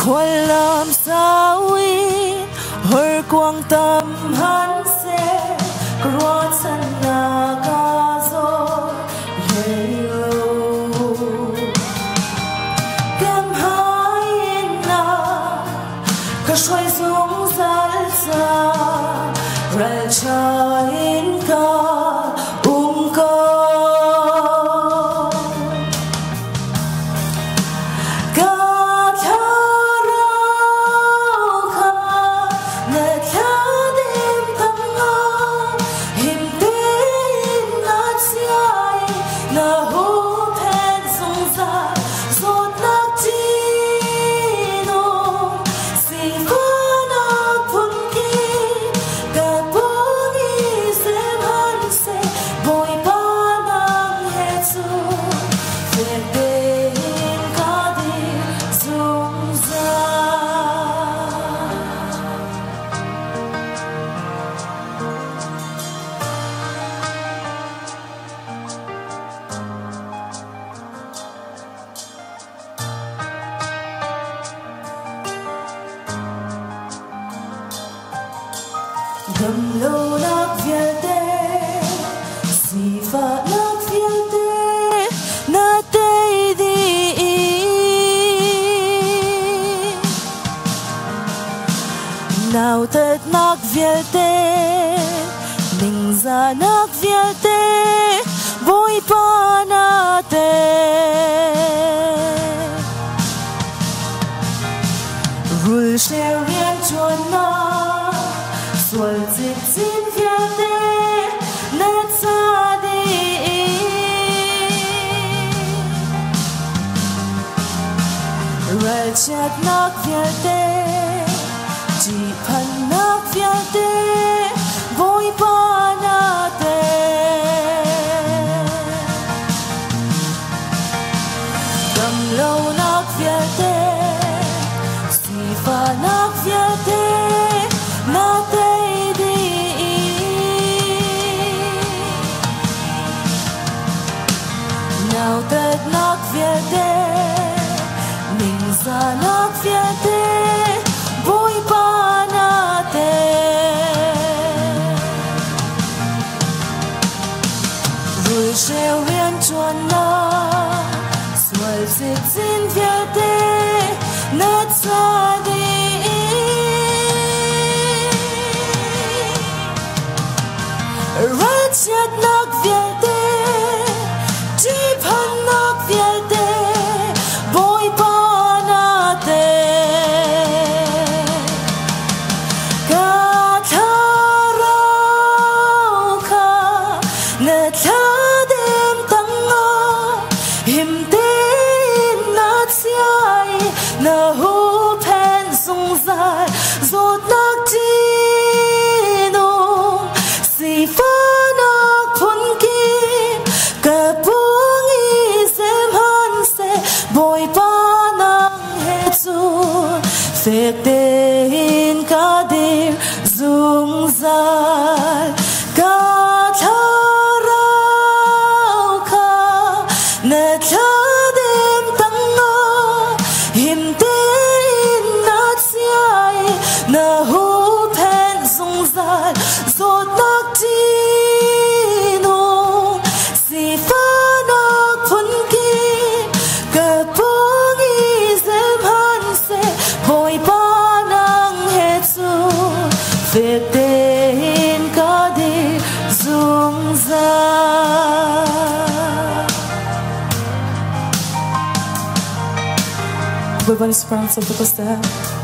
khoan làm sao in hör quang tâm hắn sẽ có chân là ca gió hello kem hai na ka shoi zum zal za ra cha in ka Gầm lâu nát việt tê si pha nát việt tê nát tê đi nào tết nát việt tê mình ra nát việt tê vui pa nát tê rồi sẽ riêng chuồn na xuân dịp xin việt tê nát xa đi rồi chặt nát việt tê chỉ phần nát việt tê vui pa nát tê cầm lâu nát việt tê si pha nát việt tê nát tê nào tết nát việt tê mình ra nát việt tê vui pa nát tê rồi reo riêng chuồn na xuôi dịp xin việt tê nát xa đi rất chặt nát việt tê na hu pen sung zai zot nak tino si fa nak phun ki ka pung i sem han se boy pa nang he chu phek te in ka dir zung zai ka tharau ka na tha na hu pen sung zai zot nak tino si fa nak phun ki ka pung i sem han se boy pa nang he chu phek te in ka di zung zai Everyone is proud of the